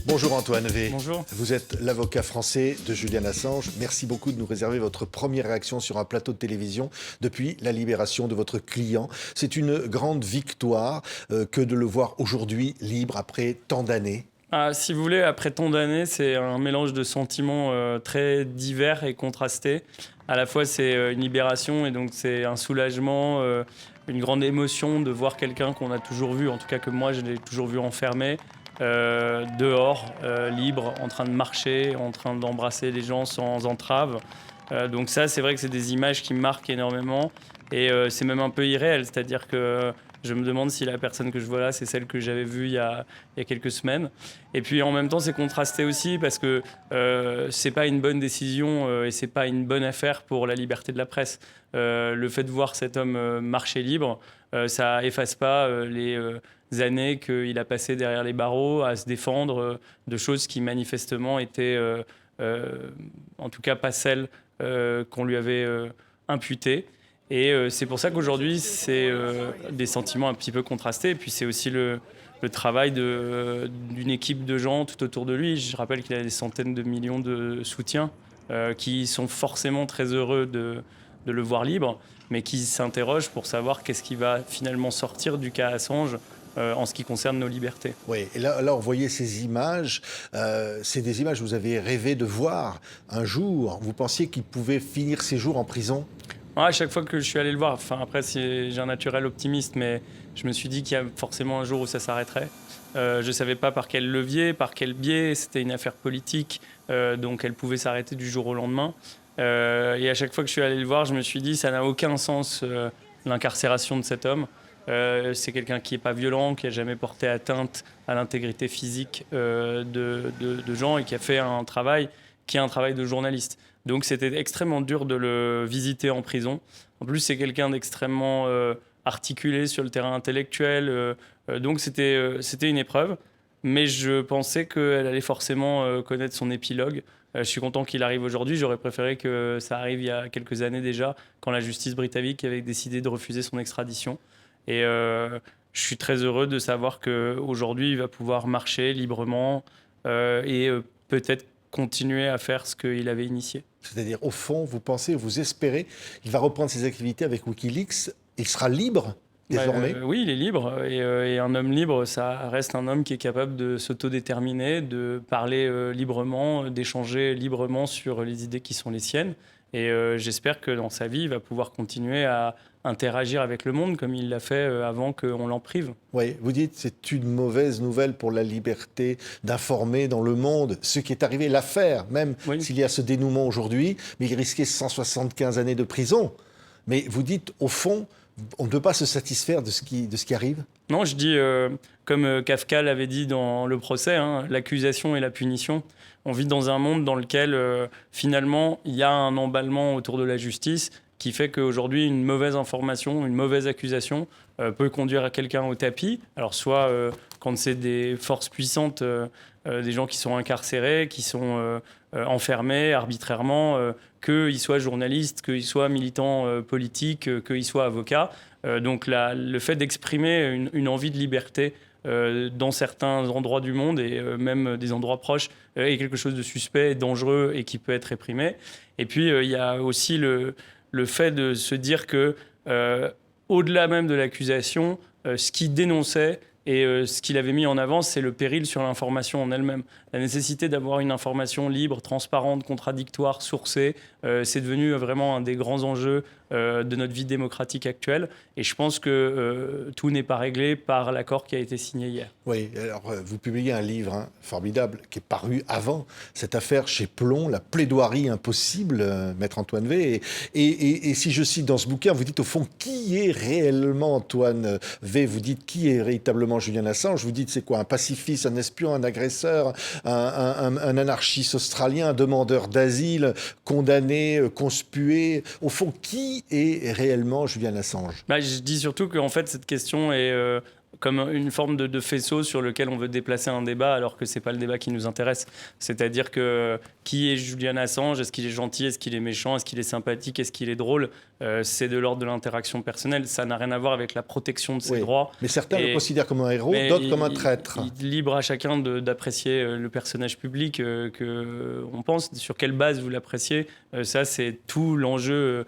Bonjour Antoine V. Bonjour. Vous êtes l'avocat français de Julian Assange. Merci beaucoup de nous réserver votre première réaction sur un plateau de télévision depuis la libération de votre client. C'est une grande victoire que de le voir aujourd'hui libre après tant d'années. Si vous voulez, après tant d'années, c'est un mélange de sentiments très divers et contrastés. À la fois, c'est une libération et donc c'est un soulagement, une grande émotion de voir quelqu'un qu'on a toujours vu, en tout cas que moi, je l'ai toujours vu enfermé, dehors, libre, en train de marcher, en train d'embrasser les gens sans entrave. Donc ça, c'est vrai que c'est des images qui me marquent énormément et c'est même un peu irréel, c'est-à-dire que je me demande si la personne que je vois là, c'est celle que j'avais vue il y a quelques semaines. Et puis en même temps, c'est contrasté aussi parce que c'est pas une bonne décision et c'est pas une bonne affaire pour la liberté de la presse. Le fait de voir cet homme marcher libre, ça efface pas les années qu'il a passées derrière les barreaux à se défendre de choses qui manifestement étaient, en tout cas pas celles qu'on lui avait imputées. Et c'est pour ça qu'aujourd'hui, c'est des sentiments un petit peu contrastés. Et puis c'est aussi le travail d'une équipe de gens tout autour de lui. Je rappelle qu'il a des centaines de millions de soutiens qui sont forcément très heureux de le voir libre, mais qui s'interrogent pour savoir qu'est-ce qui va finalement sortir du cas Assange en ce qui concerne nos libertés. Oui, et là on voyait ces images. C'est des images que vous avez rêvé de voir un jour. Vous pensiez qu'il pouvait finir ses jours en prison ? À chaque fois que je suis allé le voir, après j'ai un naturel optimiste, mais je me suis dit qu'il y a forcément un jour où ça s'arrêterait. Je ne savais pas par quel levier, par quel biais, c'était une affaire politique, donc elle pouvait s'arrêter du jour au lendemain. Et à chaque fois que je suis allé le voir, je me suis dit ça n'a aucun sens l'incarcération de cet homme. C'est quelqu'un qui n'est pas violent, qui n'a jamais porté atteinte à l'intégrité physique de gens et qui a fait un travail qui est un travail de journaliste. Donc c'était extrêmement dur de le visiter en prison. En plus, c'est quelqu'un d'extrêmement articulé sur le terrain intellectuel. Donc c'était une épreuve. Mais je pensais qu'elle allait forcément connaître son épilogue. Je suis content qu'il arrive aujourd'hui. J'aurais préféré que ça arrive il y a quelques années déjà, quand la justice britannique avait décidé de refuser son extradition. Et je suis très heureux de savoir qu'aujourd'hui, il va pouvoir marcher librement et peut-être continuer à faire ce qu'il avait initié. C'est-à-dire, au fond, vous pensez, vous espérez qu'il va reprendre ses activités avec Wikileaks. Il sera libre désormais ? Oui, il est libre. Et un homme libre, ça reste un homme qui est capable de s'autodéterminer, de parler librement, d'échanger librement sur les idées qui sont les siennes. Et j'espère que dans sa vie, il va pouvoir continuer à interagir avec le monde comme il l'a fait avant qu'on l'en prive. Oui, vous dites c'est une mauvaise nouvelle pour la liberté d'informer dans le monde. Ce qui est arrivé, l'affaire, même s'il y a ce dénouement aujourd'hui, mais il risquait 175 années de prison. Mais vous dites, au fond, on ne peut pas se satisfaire de ce qui arrive ? Non, je dis, comme Kafka l'avait dit dans le procès, l'accusation et la punition. On vit dans un monde dans lequel, finalement, il y a un emballement autour de la justice qui fait qu'aujourd'hui, une mauvaise information, une mauvaise accusation peut conduire à quelqu'un au tapis. Alors, soit quand c'est des forces puissantes, des gens qui sont incarcérés, qui sont enfermés arbitrairement, qu'ils soient journalistes, qu'ils soient militants politiques, qu'ils soient avocats. Donc le fait d'exprimer une envie de liberté dans certains endroits du monde et même des endroits proches est quelque chose de suspect, dangereux et qui peut être réprimé. Et puis il y a aussi le fait de se dire que au-delà même de l'accusation, ce qu'il dénonçait et ce qu'il avait mis en avant, c'est le péril sur l'information en elle-même. La nécessité d'avoir une information libre, transparente, contradictoire, sourcée, c'est devenu vraiment un des grands enjeux de notre vie démocratique actuelle. Et je pense que tout n'est pas réglé par l'accord qui a été signé hier. Oui, alors vous publiez un livre formidable qui est paru avant cette affaire chez Plon, La plaidoirie impossible, Maître Antoine V. Et si je cite dans ce bouquin, vous dites au fond qui est réellement Antoine V. Vous dites qui est véritablement Julian Assange. Vous dites c'est quoi, un pacifiste, un espion, un agresseur, un anarchiste australien, un demandeur d'asile, condamné, conspué. Au fond, qui est réellement Julian Assange ? Je dis surtout qu'en fait, cette question est comme une forme de faisceau sur lequel on veut déplacer un débat alors que c'est pas le débat qui nous intéresse. C'est-à-dire que qui est Julian Assange? Est-ce qu'il est gentil? Est-ce qu'il est méchant? Est-ce qu'il est sympathique? Est-ce qu'il est drôle? C'est de l'ordre de l'interaction personnelle. Ça n'a rien à voir avec la protection de ses droits. Mais certains le considèrent comme un héros, d'autres comme un traître. Libre à chacun d'apprécier le personnage public que on pense. Sur quelle base vous l'appréciez? Ça, c'est tout l'enjeu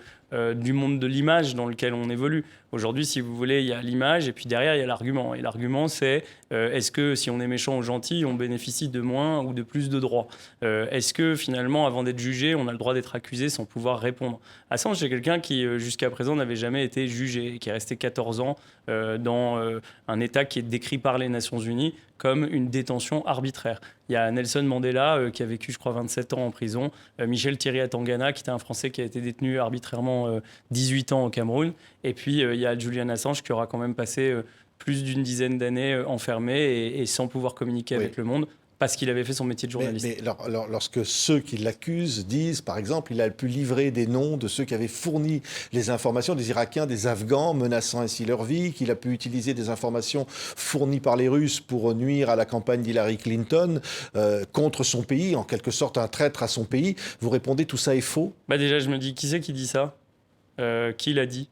du monde de l'image dans lequel on évolue. Aujourd'hui, si vous voulez, il y a l'image et puis derrière, il y a l'argument. Et l'argument, c'est est-ce que si on est méchant ou gentil, on bénéficie de moins ou de plus de droits? Est-ce que finalement, avant d'être jugé, on a le droit d'être accusé sans pouvoir répondre? Assange, c'est quelqu'un qui, jusqu'à présent, n'avait jamais été jugé, qui est resté 14 ans dans un État qui est décrit par les Nations Unies comme une détention arbitraire. Il y a Nelson Mandela qui a vécu, je crois, 27 ans en prison. Michel Thierry Atangana, qui était un Français qui a été détenu arbitrairement 18 ans au Cameroun. Et puis, il y a Julian Assange qui aura quand même passé plus d'une dizaine d'années enfermé et sans pouvoir communiquer avec le monde, parce qu'il avait fait son métier de journaliste. Mais lorsque ceux qui l'accusent disent, par exemple, il a pu livrer des noms de ceux qui avaient fourni les informations, des Irakiens, des Afghans, menaçant ainsi leur vie, qu'il a pu utiliser des informations fournies par les Russes pour nuire à la campagne d'Hillary Clinton contre son pays, en quelque sorte un traître à son pays, vous répondez tout ça est faux? Déjà, je me dis, qui c'est qui dit ça? Qui l'a dit?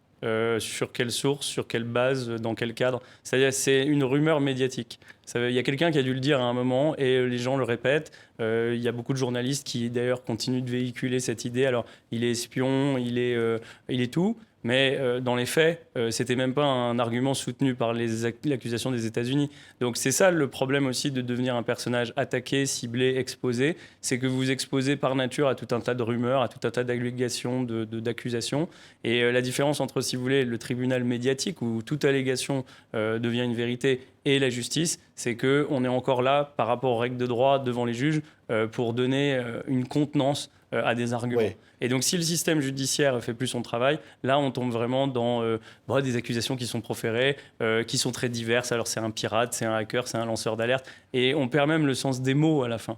Sur quelle source, sur quelle base, dans quel cadre? C'est-à-dire, c'est une rumeur médiatique. Il y a quelqu'un qui a dû le dire à un moment et les gens le répètent. Il y a beaucoup de journalistes qui, d'ailleurs, continuent de véhiculer cette idée. Alors, il est espion, il est tout. Mais dans les faits, c'était même pas un argument soutenu par l'accusation des États-Unis. Donc c'est ça le problème aussi de devenir un personnage attaqué, ciblé, exposé. C'est que vous vous exposez par nature à tout un tas de rumeurs, à tout un tas d'allégations, d'accusations. Et la différence entre, si vous voulez, le tribunal médiatique où toute allégation devient une vérité et la justice, c'est qu'on est encore là par rapport aux règles de droit devant les juges pour donner une contenance à des arguments. Oui. Et donc, si le système judiciaire fait plus son travail, là, on tombe vraiment dans des accusations qui sont proférées, qui sont très diverses. Alors, c'est un pirate, c'est un hacker, c'est un lanceur d'alerte. Et on perd même le sens des mots à la fin.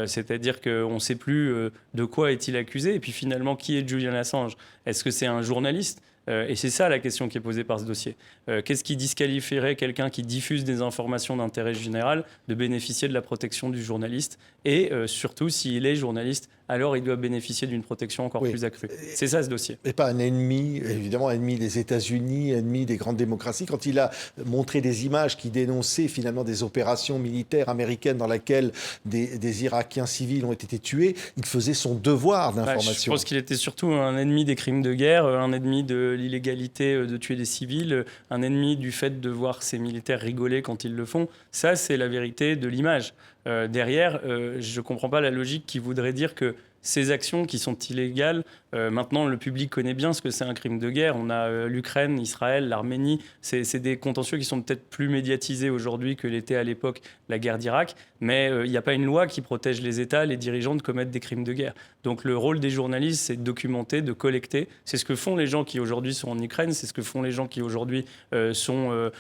C'est-à-dire qu'on ne sait plus de quoi est-il accusé. Et puis, finalement, qui est Julian Assange? Est-ce que c'est un journaliste? Et c'est ça la question qui est posée par ce dossier. Qu'est-ce qui disqualifierait quelqu'un qui diffuse des informations d'intérêt général de bénéficier de la protection du journaliste? Et surtout, s'il est journaliste, alors il doit bénéficier d'une protection encore plus accrue. C'est ça ce dossier. Et pas un ennemi, évidemment, ennemi des États-Unis, ennemi des grandes démocraties. Quand il a montré des images qui dénonçaient finalement des opérations militaires américaines dans lesquelles des Irakiens civils ont été tués, il faisait son devoir d'information. Je pense qu'il était surtout un ennemi des crimes de guerre, un ennemi de l'illégalité de tuer des civils, un ennemi du fait de voir ces militaires rigoler quand ils le font. Ça, c'est la vérité de l'image. Derrière, je ne comprends pas la logique qui voudrait dire que ces actions qui sont illégales, maintenant le public connaît bien ce que c'est un crime de guerre. On a l'Ukraine, Israël, l'Arménie. C'est des contentieux qui sont peut-être plus médiatisés aujourd'hui que l'était à l'époque la guerre d'Irak. Mais il n'y a pas une loi qui protège les États, les dirigeants de commettre des crimes de guerre. Donc le rôle des journalistes, c'est de documenter, de collecter. C'est ce que font les gens qui aujourd'hui sont en Ukraine, c'est ce que font les gens qui aujourd'hui sont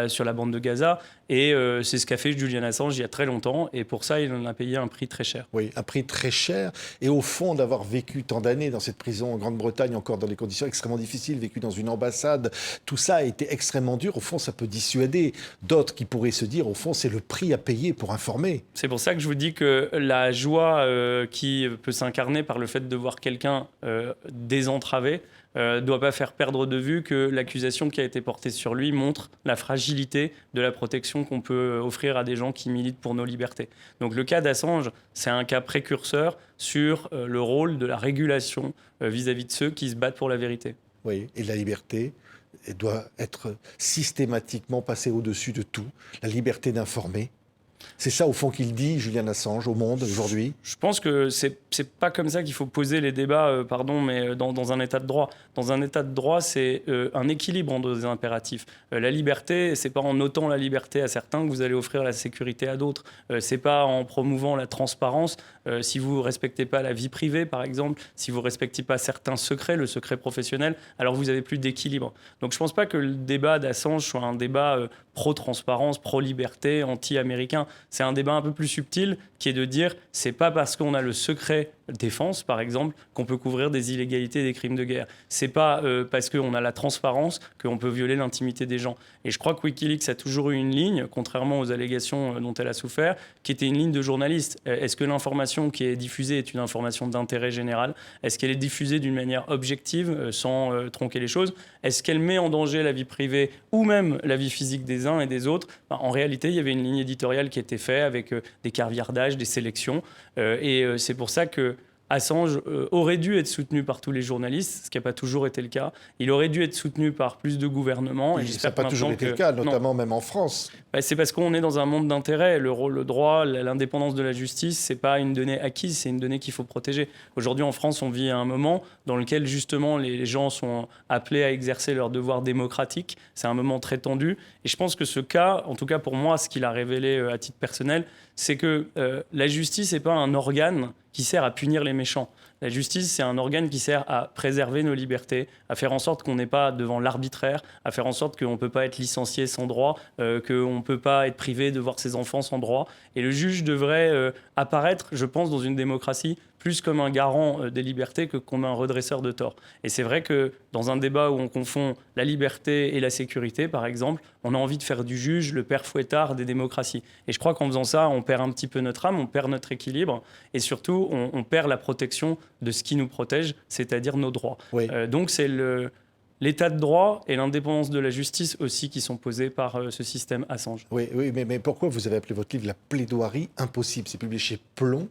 sur la bande de Gaza. Et c'est ce qu'a fait Julian Assange il y a très longtemps. Et pour ça, il en a payé un prix très cher. Oui, un prix très cher. Et au fond, d'avoir vécu tant d'années dans cette prison en Grande-Bretagne, encore dans des conditions extrêmement difficiles, vécu dans une ambassade, tout ça a été extrêmement dur. Au fond, ça peut dissuader d'autres qui pourraient se dire, au fond, c'est le prix à payer pour informer. C'est pour ça que je vous dis que la joie qui peut s'incarner par le fait de voir quelqu'un désentravé ne doit pas faire perdre de vue que l'accusation qui a été portée sur lui montre la fragilité de la protection qu'on peut offrir à des gens qui militent pour nos libertés. Donc le cas d'Assange, c'est un cas précurseur sur le rôle de la régulation vis-à-vis de ceux qui se battent pour la vérité. Oui, et la liberté doit être systématiquement passée au-dessus de tout. La liberté d'informer. C'est ça, au fond, qu'il dit, Julian Assange, au monde, aujourd'hui? Je pense que c'est pas comme ça qu'il faut poser les débats, mais dans un état de droit. Dans un état de droit, c'est un équilibre entre des impératifs. La liberté, c'est pas en ôtant la liberté à certains que vous allez offrir la sécurité à d'autres. C'est pas en promouvant la transparence. Si vous respectez pas la vie privée, par exemple, si vous respectez pas certains secrets, le secret professionnel, alors vous avez plus d'équilibre. Donc je pense pas que le débat d'Assange soit un débat pro-transparence, pro-liberté, anti-américain. C'est un débat un peu plus subtil qui est de dire c'est pas parce qu'on a le secret défense, par exemple, qu'on peut couvrir des illégalités et des crimes de guerre. C'est pas parce qu'on a la transparence qu'on peut violer l'intimité des gens. Et je crois que Wikileaks a toujours eu une ligne, contrairement aux allégations dont elle a souffert, qui était une ligne de journaliste. Est-ce que l'information qui est diffusée est une information d'intérêt général? Est-ce qu'elle est diffusée d'une manière objective, sans tronquer les choses? Est-ce qu'elle met en danger la vie privée ou même la vie physique des uns et des autres? En réalité, il y avait une ligne éditoriale qui était faite avec des caviardages, des sélections. Et c'est pour ça que Assange aurait dû être soutenu par tous les journalistes, ce qui n'a pas toujours été le cas. Il aurait dû être soutenu par plus de gouvernements. Et ça n'a pas toujours été le cas, notamment même en France. C'est parce qu'on est dans un monde d'intérêt. Le droit, l'indépendance de la justice, ce n'est pas une donnée acquise, c'est une donnée qu'il faut protéger. Aujourd'hui, en France, on vit un moment dans lequel, justement, les gens sont appelés à exercer leur devoir démocratique. C'est un moment très tendu. Et je pense que ce cas, en tout cas pour moi, ce qu'il a révélé à titre personnel, c'est que la justice n'est pas un organe qui sert à punir les méchants. La justice, c'est un organe qui sert à préserver nos libertés, à faire en sorte qu'on n'est pas devant l'arbitraire, à faire en sorte qu'on ne peut pas être licencié sans droit, qu'on ne peut pas être privé de voir ses enfants sans droit. Et le juge devrait apparaître, je pense, dans une démocratie, plus comme un garant des libertés que comme un redresseur de tort. Et c'est vrai que dans un débat où on confond la liberté et la sécurité, par exemple, on a envie de faire du juge le père Fouettard des démocraties. Et je crois qu'en faisant ça, on perd un petit peu notre âme, on perd notre équilibre, et surtout, on perd la protection de ce qui nous protège, c'est-à-dire nos droits. Oui. Donc c'est l'état de droit et l'indépendance de la justice aussi qui sont posés par ce système Assange. Oui, mais pourquoi vous avez appelé votre livre « La plaidoirie impossible » ? C'est publié chez Plomb,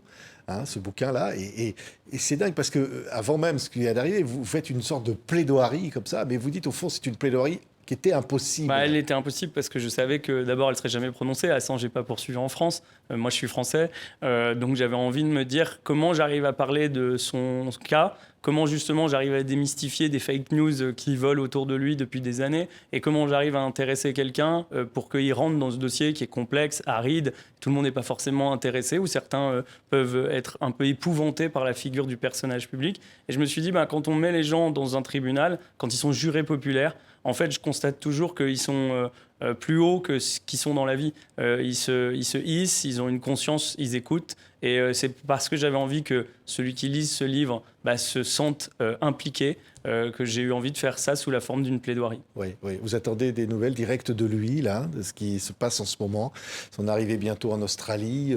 ce bouquin-là. Et c'est dingue parce qu'avant même ce qui vient d'arriver, vous faites une sorte de plaidoirie comme ça, mais vous dites au fond c'est une plaidoirie qui était impossible. Elle était impossible parce que je savais que d'abord elle ne serait jamais prononcée. Assange n'est pas poursuivi en France. Moi je suis français. Donc j'avais envie de me dire comment j'arrive à parler de son cas, comment justement j'arrive à démystifier des fake news qui volent autour de lui depuis des années et comment j'arrive à intéresser quelqu'un pour qu'il rentre dans ce dossier qui est complexe, aride. Tout le monde n'est pas forcément intéressé ou certains peuvent être un peu épouvantés par la figure du personnage public. Et je me suis dit, quand on met les gens dans un tribunal, quand ils sont jurés populaires, en fait, je constate toujours qu'ils sont plus hauts que ce qu'ils sont dans la vie. Ils se hissent, ils ont une conscience, ils écoutent. Et c'est parce que j'avais envie que celui qui lise ce livre se sente impliqué que j'ai eu envie de faire ça sous la forme d'une plaidoirie. Oui. Vous attendez des nouvelles directes de lui, là, de ce qui se passe en ce moment. Son arrivée bientôt en Australie,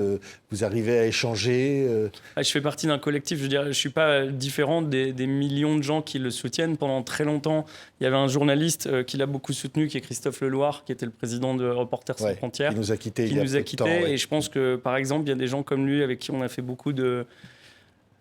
vous arrivez à échanger Je fais partie d'un collectif, je veux dire, je ne suis pas différent des millions de gens qui le soutiennent. Pendant très longtemps, il y avait un journaliste qui l'a beaucoup soutenu, qui est Christophe Leloir, qui était le président de Reporters sans frontières. Qui nous a quittés Et je pense que, par exemple, il y a des gens comme lui avec qui on a fait beaucoup de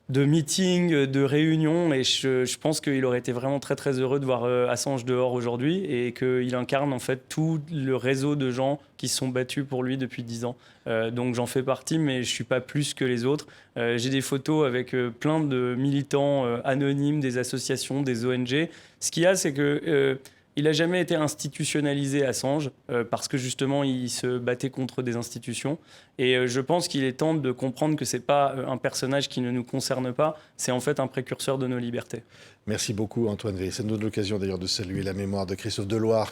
meetings, de réunions, et je pense qu'il aurait été vraiment très très heureux de voir Assange dehors aujourd'hui et qu'il incarne en fait tout le réseau de gens qui se sont battus pour lui depuis 10 ans. Donc j'en fais partie, mais je ne suis pas plus que les autres. J'ai des photos avec plein de militants anonymes, des associations, des ONG. Ce qu'il y a, c'est que il n'a jamais été institutionnalisé, Assange, parce que justement, il se battait contre des institutions. Et je pense qu'il est temps de comprendre que ce n'est pas un personnage qui ne nous concerne pas, c'est en fait un précurseur de nos libertés. Merci beaucoup, Antoine V. Ça nous donne l'occasion d'ailleurs de saluer la mémoire de Christophe Deloire,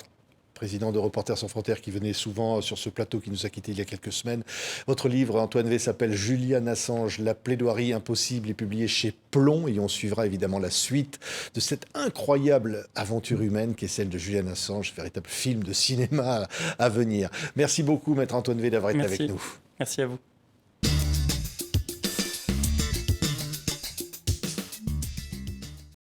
président de Reporters sans frontières, qui venait souvent sur ce plateau, qui nous a quittés il y a quelques semaines. Votre livre, Antoine V, s'appelle Julian Assange, la plaidoirie impossible, est publié chez Plomb, et on suivra évidemment la suite de cette incroyable aventure humaine qui est celle de Julian Assange, véritable film de cinéma à venir. Merci beaucoup, Maître Antoine V, d'avoir été avec nous. Merci à vous.